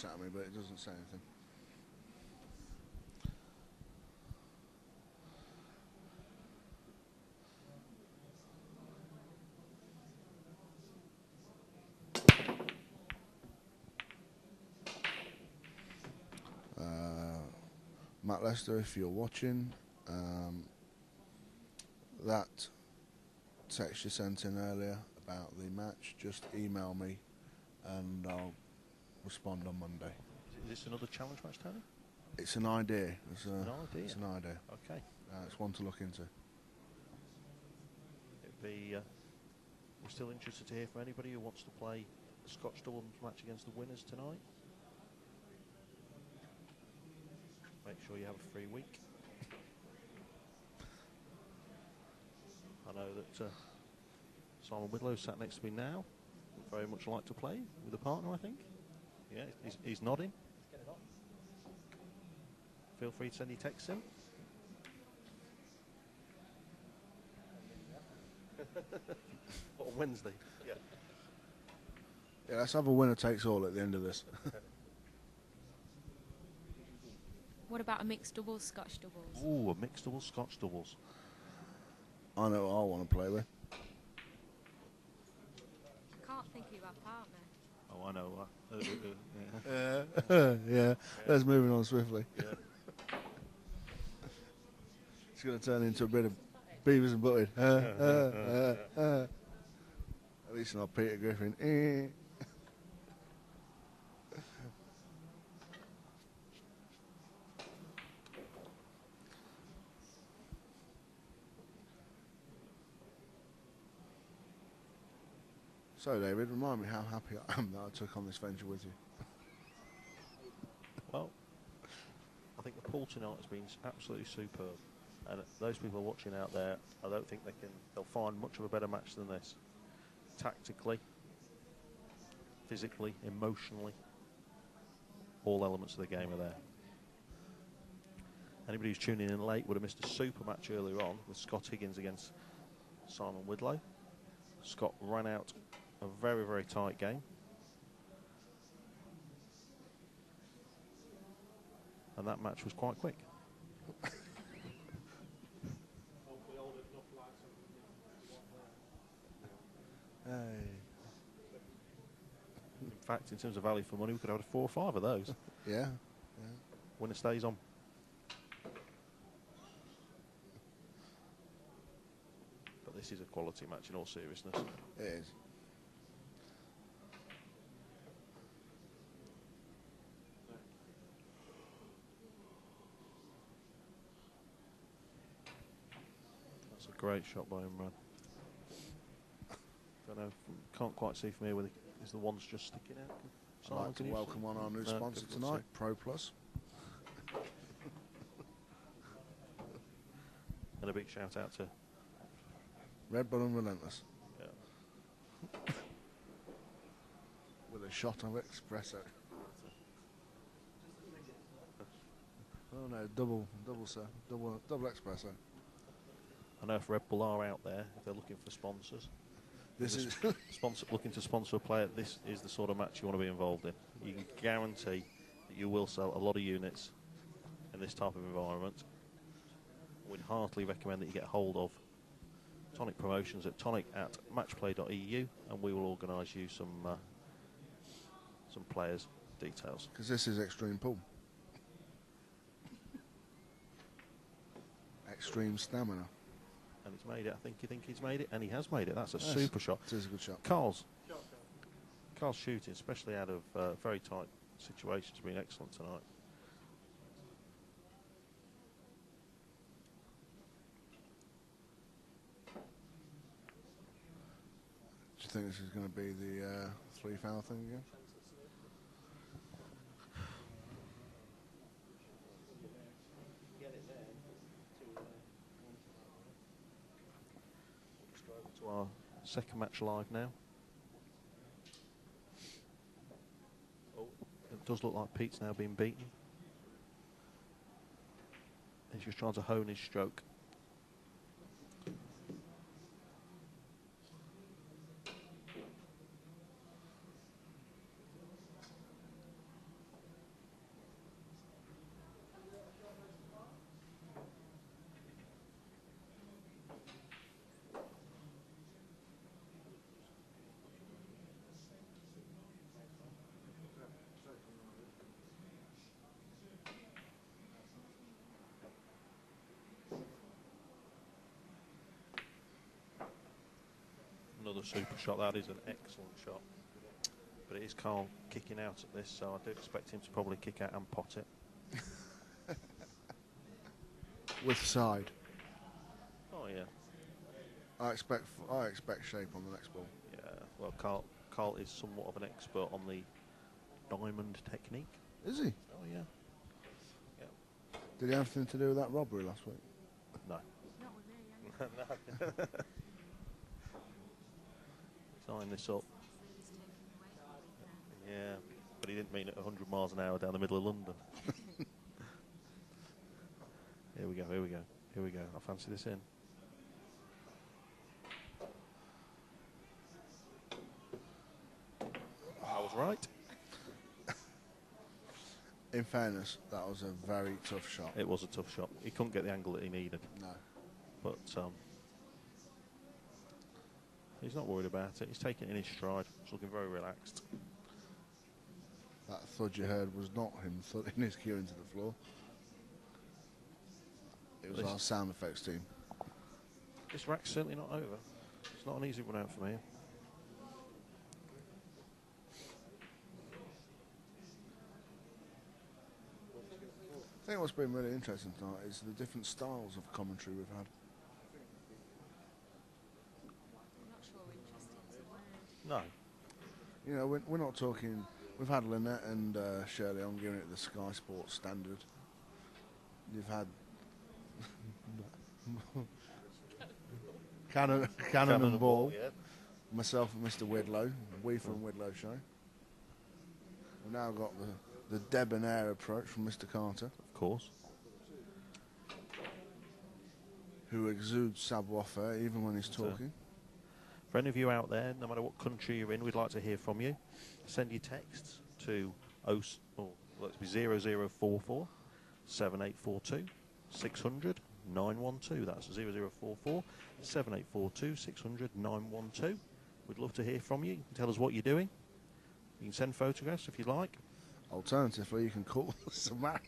At me, but it doesn't say anything. Matt Lester, if you're watching, that text you sent in earlier about the match, just email me and I'll respond on Monday. Is this another challenge match, Tony? It's an idea. It's an idea? It's an idea. Okay. It's one to look into. It'd be, we're still interested to hear from anybody who wants to play a Scotch doubles match against the winners tonight. Make sure you have a free week. I know that Simon Whitlow sat next to me now. Would very much like to play with a partner, I think. Yeah, he's nodding. Feel free to send your texts in. On Wednesday. Yeah. Yeah, let's have a winner takes all at the end of this. What about a mixed doubles, Scotch doubles? Ooh, a mixed doubles, Scotch doubles. I know what I want to play with. I can't think of our partner. Oh, I know. Yeah. Let's move on swiftly. Yeah. It's going to turn into a bit of Beavers and Butted. At least not Peter Griffin. So, David, remind me how happy I am that I took on this venture with you. Well, I think the pool tonight has been absolutely superb. And those people watching out there, I don't think they'll find much of a better match than this. Tactically, physically, emotionally, all elements of the game are there. Anybody who's tuning in late would have missed a super match earlier on with Scott Higgins against Simon Whitlow. Scott ran out a very, very tight game. And that match was quite quick. In fact, in terms of value for money, we could have had 4 or 5 of those. Yeah. Winner stays on. But this is a quality match in all seriousness. It is. That's a great shot by Imran. Don't know, can't quite see from here whether is the one's just sticking out. I'd like to welcome on our new sponsor tonight, Pro Plus. And a big shout out to Red Bull and Relentless. Yeah. With a shot of espresso. Oh no, double sir, double espresso. I know if Red Bull are out there, if they're looking for sponsors, This is looking to sponsor a player, this is the sort of match you want to be involved in. You can guarantee that you will sell a lot of units in this type of environment. We'd heartily recommend that you get hold of Tonic Promotions at tonic@matchplay.eu, and we will organise you some players' details. because this is extreme pool. Extreme stamina. And he's made it. I think he's made it, and he has made it. That's a super shot. It is a good shot. Karl's shooting, especially out of very tight situations, has been excellent tonight. Do you think this is going to be the 3-foul thing again? To our second match live now. Oh, it does look like Pete's now being beaten. He's just trying to hone his stroke. another super shot. That is an excellent shot. But it is Karl kicking out at this, so I do expect him to probably kick out and pot it. With side. Oh, yeah. I expect shape on the next ball. Yeah, well, Karl is somewhat of an expert on the diamond technique. Is he? Oh, yeah. Yeah. Did he have anything to do with that robbery last week? No. Not with me, yeah. No. Sign this up. It's taken away from me, Yeah, but he didn't mean it 100 miles an hour down the middle of London. Here we go, here we go, here we go. I fancy this in. I was right. In fairness, that was a very tough shot. It was a tough shot. He couldn't get the angle that he needed. No. But he's not worried about it. He's taking it in his stride. He's looking very relaxed. That thud you heard was not him thudding his cue into the floor. It was our sound effects team. This rack's certainly not over. It's not an easy one out for me. I think what's been really interesting tonight is the different styles of commentary we've had. I'm not sure we're interested in some. No. You know, we're not talking. We've had Lynette and Shirley on giving it the Sky Sports standard. You've had Cannon and Ball. Yeah. Myself and Mr. Widlow, we from Widlow Show. We've now got the debonair approach from Mr. Carter, Of course. who exudes savoir-faire even when he's talking. For any of you out there, no matter what country you're in, we'd like to hear from you. Send your texts to 0044 7842 600 912. That's 0044 7842 600 912. We'd love to hear from you. You can tell us what you're doing. You can send photographs if you'd like. Alternatively, you can call us a man.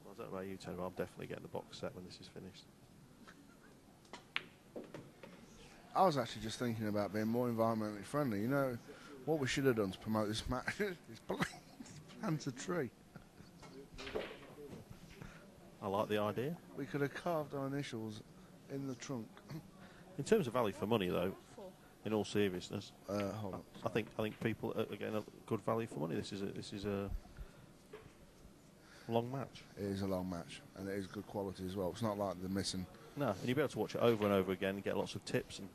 I don't know about you, Tony, but I'm definitely getting the box set when this is finished. I was actually just thinking about being more environmentally friendly. You know, what we should have done to promote this match is plant a tree. I like the idea. We could have carved our initials in the trunk. In terms of value for money, though, Awful. in all seriousness, Hold on. I think people are getting a good value for money. This is a long match. It is a long match, and it is good quality as well. It's not like they're missing. No, and you'll be able to watch it over and over again and get lots of tips and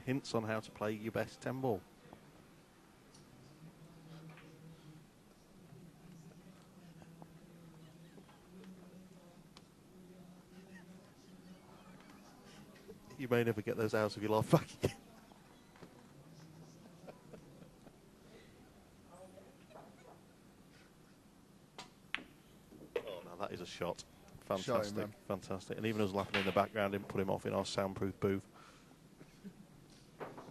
hints on how to play your best 10 ball. You may never get those hours of your life back again. Oh no, that is a shot. Fantastic, man. fantastic. And even us laughing in the background didn't put him off in our soundproof booth.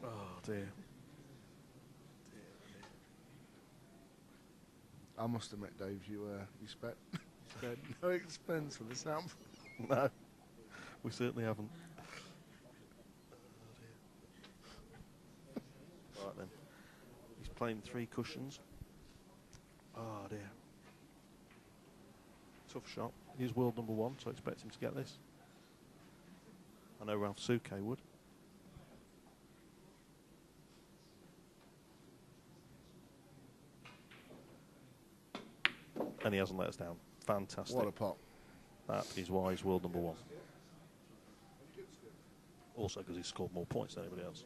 Oh dear. I must admit, Dave, you spared no expense for the sound. No, we certainly haven't. Right then. He's playing 3 cushions. Oh dear. Tough shot. He's world number 1, so I expect him to get this. I know Ralph Suke would. And he hasn't let us down. Fantastic. What a pop. That is why he's world number 1. Also because he's scored more points than anybody else.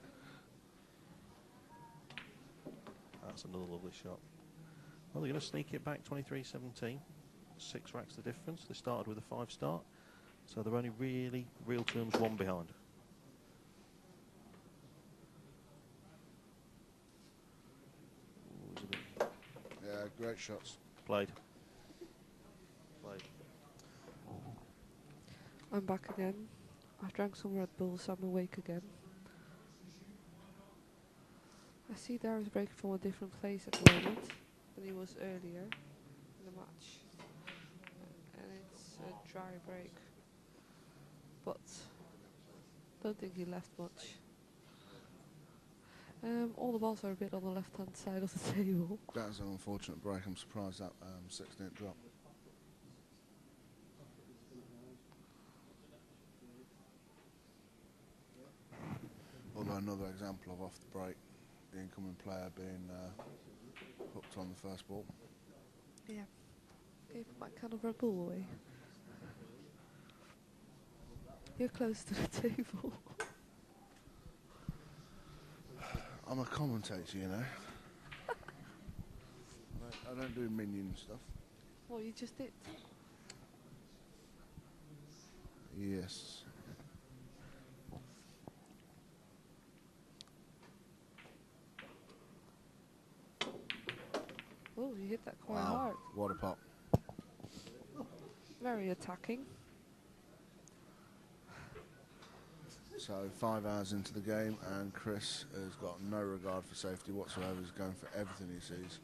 That's another lovely shot. Well, they're going to sneak it back 23-17. 6 racks the difference. They started with a 5 start. So they're only really, real terms, one behind. Ooh, it's a bit Yeah, great shots. played. I'm back again. I drank some Red Bull, so I'm awake again. I see Darren's breaking from a different place at the moment than he was earlier in the match. And it's a dry break. But don't think he left much. All the balls are a bit on the left hand side of the table. That is an unfortunate break. I'm surprised that 6 didn't drop. Although another example of off the break, the incoming player being hooked on the first ball. Yeah. Gave my kind of Red Bull away. You're close to the table. I'm a commentator, you know. I don't do minion stuff. Well, you just did. Yes. Oh, you hit that quite Wow, hard. what a pop. Very attacking. So 5 hours into the game and Chris has got no regard for safety whatsoever. He's going for everything he sees.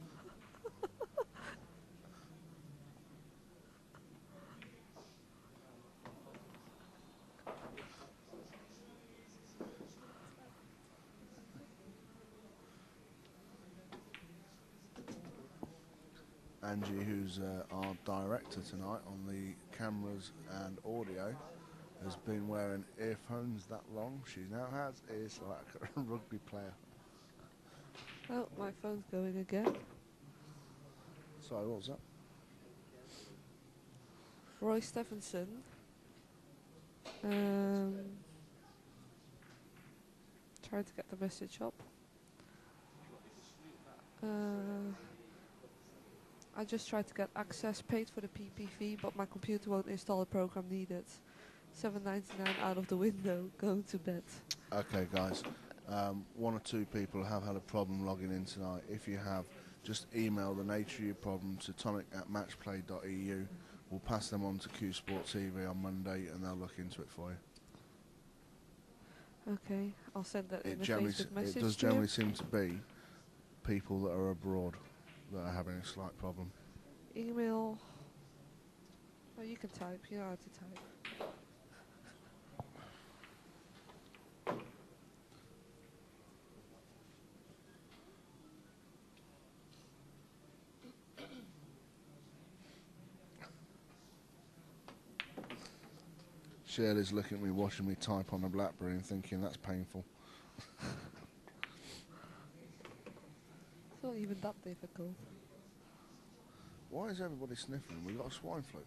Angie, who's our director tonight on the cameras and audio, has been wearing earphones that long. She now has ears like a rugby player. Oh, my phone's going again. Sorry, what was that? Roy Stephenson. Trying to get the message up. I just tried to get access paid for the PPV, but my computer won't install a program needed. $7.99 out of the window, going to bed. Okay, guys. One or two people have had a problem logging in tonight. If you have, just email the nature of your problem to tonic@matchplay.eu. We'll pass them on to Q Sport TV on Monday and they'll look into it for you. Okay, I'll send that in It the generally Facebook message. it does to you. generally seem to be people that are abroad that are having a slight problem. Email. Oh, you can type. You know how to type. Shirley's looking at me watching me type on a BlackBerry and thinking that's painful. It's not even that difficult. Why is everybody sniffling? We've got a swine flu.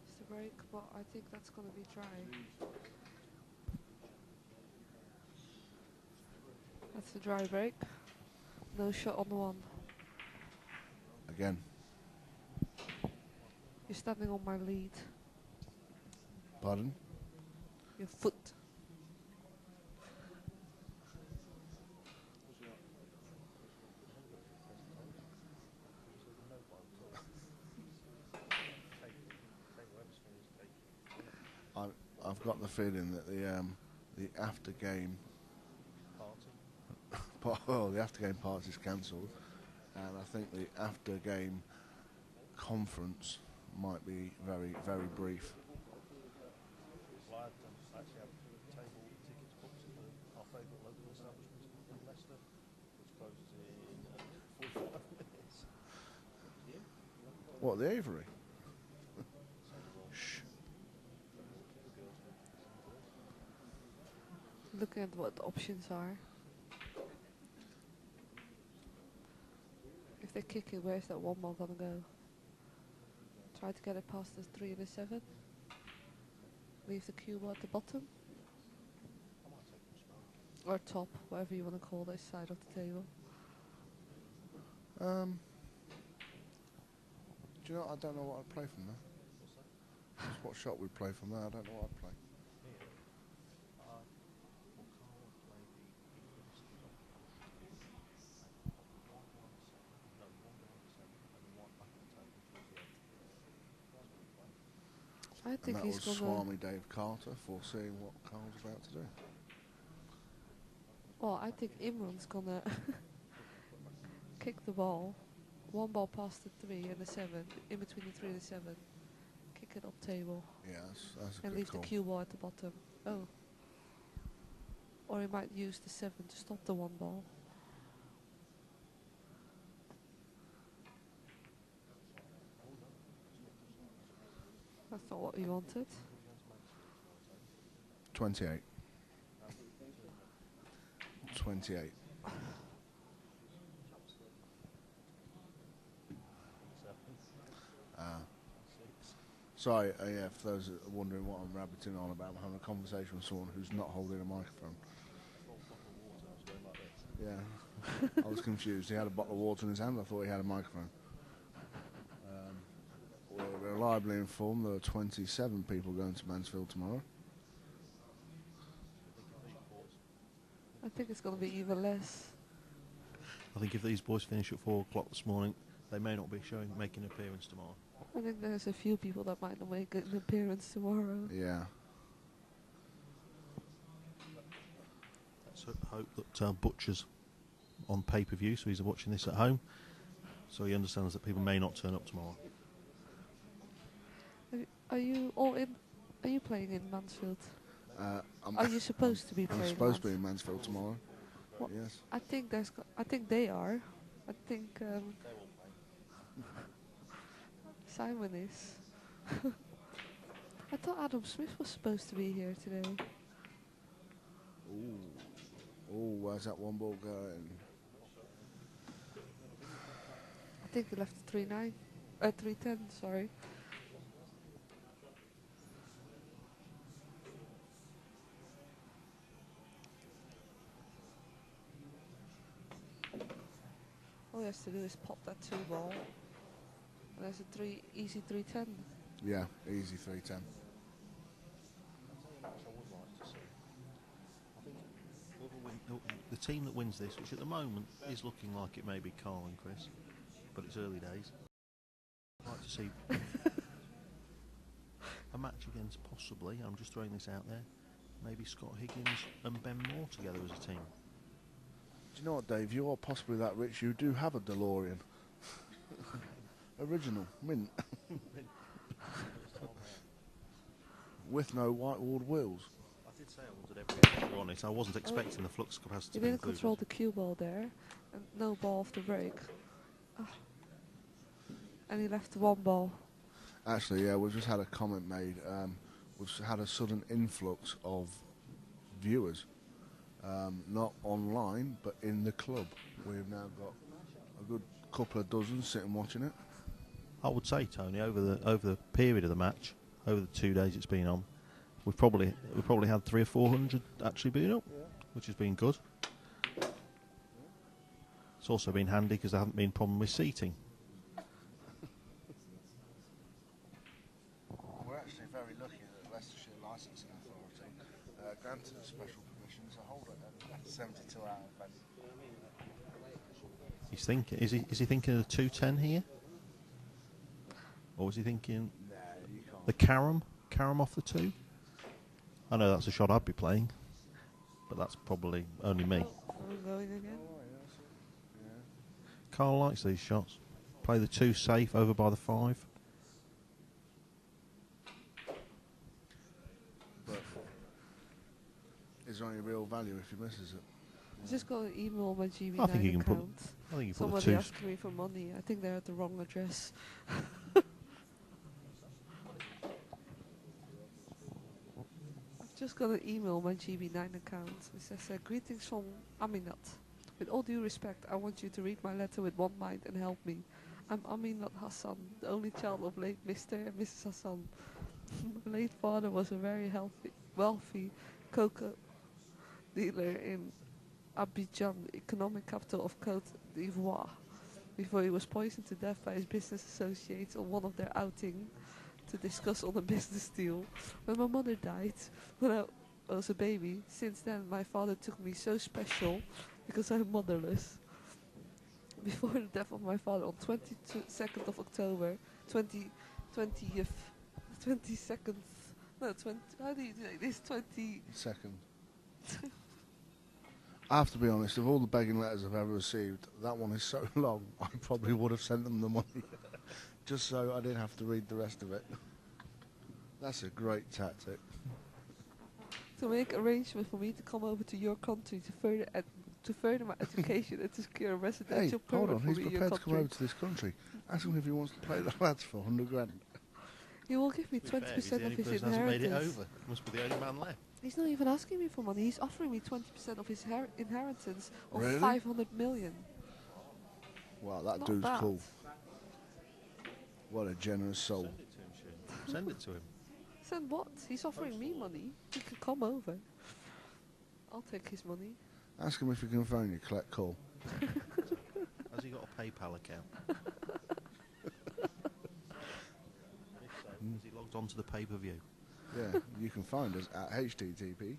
It's the break, but I think that's going to be dry. That's a dry break. No shot on the one. Again. You're standing on my lead. Pardon? Your foot. I've got the feeling that the after game the after game party is cancelled, and I think the after game conference might be very, very brief. Well, I actually have table tickets booked at our favourite local establishment in Leicester, which closes in 45 minutes. What, the Avery? Shh. Looking at what the options are. If if they kick it, where's that one ball gonna go? Try to get it past the 3 and the 7. Leave the cue ball at the bottom. Or top, whatever you want to call this side of the table. Do you know, I don't know what I'd play from there. Just what shot we'd play from there, I don't know what I'd play. I think And that he's was gonna. Swami Dave Carter foreseeing what Karl's about to do. Well, I think Imran's gonna kick the ball. One ball past the 3 and the 7, in between the 3 and the 7. Kick it up table. Yeah, that's a And good leave call. the cue ball at the bottom. Oh. Or he might use the 7 to stop the one ball. That's not what we wanted. 28. 28. Sorry, yeah, for those that are wondering what I'm rabbiting on about, I'm having a conversation with someone who's not holding a microphone. Yeah, I was confused. He had a bottle of water in his hand. I thought he had a microphone. We're reliably informed there are 27 people going to Mansfield tomorrow. I think it's going to be even less. I think if these boys finish at 4 o'clock this morning, they may not be making an appearance tomorrow. I think there's a few people that might not make an appearance tomorrow. Yeah. Let's hope that Butcher's on pay-per-view, so he's watching this at home, so he understands that people may not turn up tomorrow. Are you all in? Are you playing in Mansfield? Are you supposed to be playing? I'm supposed to be in Mansfield tomorrow. Well, yes. I think I think they are. I think Simon is. I thought Adam Smith was supposed to be here today. Ooh, where's that one ball going? I think he left 3-10. Sorry. All he has to do is pop that 2 ball. And there's a easy 3-10. Yeah, easy 3-10. The team that wins this, which at the moment is looking like it may be Karl and Chris, but it's early days. I'd like to see a match against possibly, I'm just throwing this out there, maybe Scott Higgins and Ben Moore together as a team. Do you know what, Dave? You are possibly that rich. You do have a DeLorean. Original, mint. With no whitewalled wheels. I did say I wanted every extra on it. I wasn't expecting the flux capacity He to be didn't included. control the cue ball there. And no ball off the break. And he left 1 ball. Actually, yeah, we've just had a comment made. We've had a sudden influx of viewers. Not online, but in the club. We've now got a good couple of dozen sitting watching it. I would say, Tony, over the period of the match, over the 2 days it's been on, we've probably had 300 or 400 actually been up, which has been good. It's also been handy because there haven't been a problem with seating. We're actually very lucky that Leicestershire Licensing Authority granted us special permission to hold it at a 72-hour event. He's thinking, is he thinking of the 210 here? Or is he thinking Nah, you can't. the Karam off the 2? I know that's a shot I'd be playing, but that's probably only me. We're going again. Karl likes these shots. Play the 2 safe over by the 5. But is there any real value if he misses it? I just got an email on my GB9 I think you can account. I think you put the Somebody 2. asking me for money. I think they're at the wrong address. I've just got an email on my GB9 account. It says, greetings from Aminat. With all due respect, I want you to read my letter with one mind and help me. I'm Aminat Hassan, the only child of late Mr. and Mrs. Hassan. My late father was a very wealthy cocoa dealer in Abidjan, the economic capital of Côte d'Ivoire, before he was poisoned to death by his business associates on one of their outing to discuss on a business deal. When my mother died, when I was a baby, since then my father took me so special because I'm motherless. Before the death of my father on 22nd of October, 20th, 22nd, no, 20, how do you say this, 20... Second. I have to be honest, of all the begging letters I've ever received, that one is so long, I probably would have sent them the money, just so I didn't have to read the rest of it. That's a great tactic. To make arrangements for me to come over to your country to further my education and to secure a Hey, residential hold permit on, for he's me in your prepared to come country. over to this country. Ask him if he wants to play the lads for 100 grand. He will give me To be fair, he's 20% the of only his person who hasn't made it inheritance. over. Must be the only man left. He's not even asking me for money. He's offering me 20% of his inheritance of Really? 500 million. Wow, that Not dude's bad. cool. What a generous soul. Send it to him, Shane. Send it to him. Send what? He's offering me money. He could come over. I'll take his money. Ask him if he can phone you, collect call. Has he got a PayPal account? Has he logged on to the pay-per-view? Yeah, you can find us at HTTP.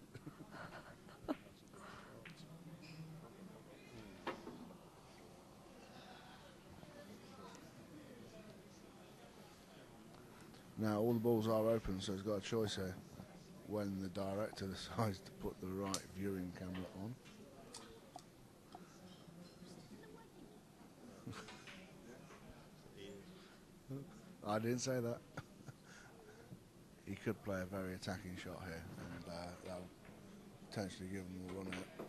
Now, all the balls are open, so he's got a choice here when the director decides to put the right viewing camera on. I didn't say that. He could play a very attacking shot here, and that'll potentially give him the run out.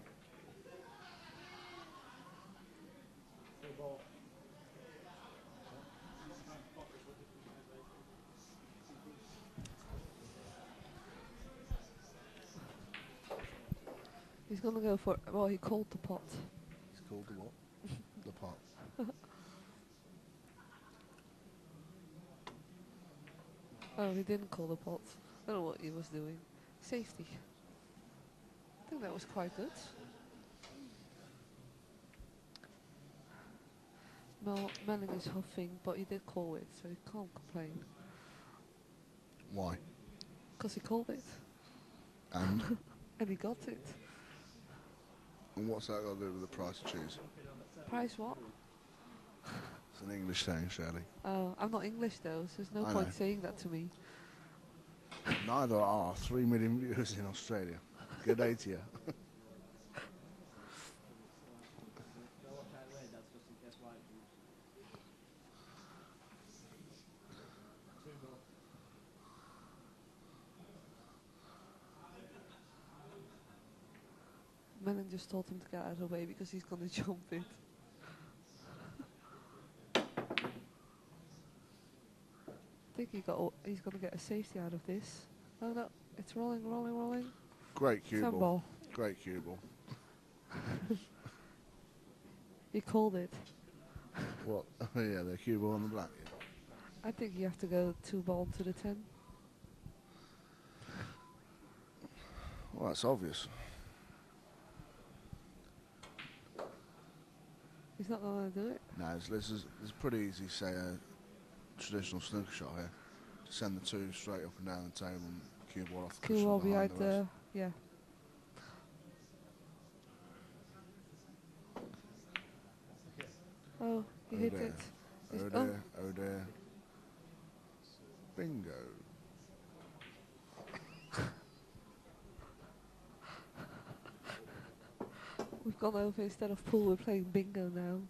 He's gonna go for. Well, he called the pot. He's called the what? The pot. Oh, he didn't call the pot. I don't know what he was doing. Safety. I think that was quite good. Melling is huffing, but he did call it, so he can't complain. Why? Because he called it. And? And he got it. And what's that got to do with the price of cheese? Price what? It's an English saying, Shirley. Oh, I'm not English though, so there's no I point know. saying that to me. Neither are 3 million viewers in Australia. Good day to you. Melling just told him to get out of the way because he's gonna jump it. I think he's gonna get a safety out of this. Oh no, it's rolling, rolling, rolling. Great cue Fan ball. ball. Great cue ball. He called it. What? Oh yeah, the cue ball on the black. I think you have to go 2 ball to the 10. Well, that's obvious. He's not gonna do it. No, this is pretty easy, say, a traditional snooker shot here. Just send the 2 straight up and down the table and cue ball off the Cue cushion ball behind behind the rest. yeah. Oh, he Oh hit dear. it. He's- Oh dear, oh dear. Bingo. We've gone over, instead of pool, we're playing bingo now.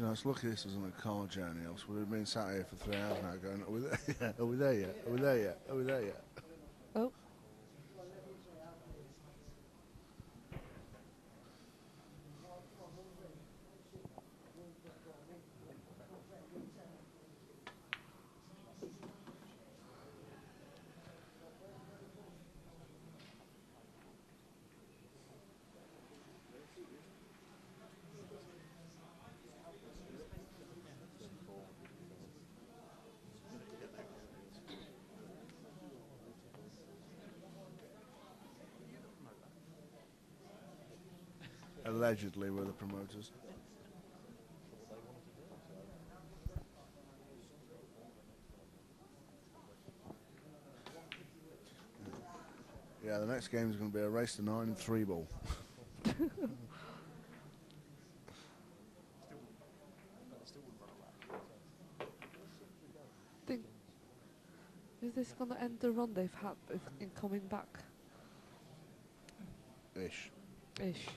You know, it's lucky this wasn't a car journey, else we'd have been sat here for 3 hours now going, are we there yet? Are we there yet? Are we there yet? Are we there yet? Oh. Allegedly, we're the promoters. Yeah, the next game is going to be a race to 9 3 ball. Think, is this gonna end the run they've had in coming back? Ish. Ish.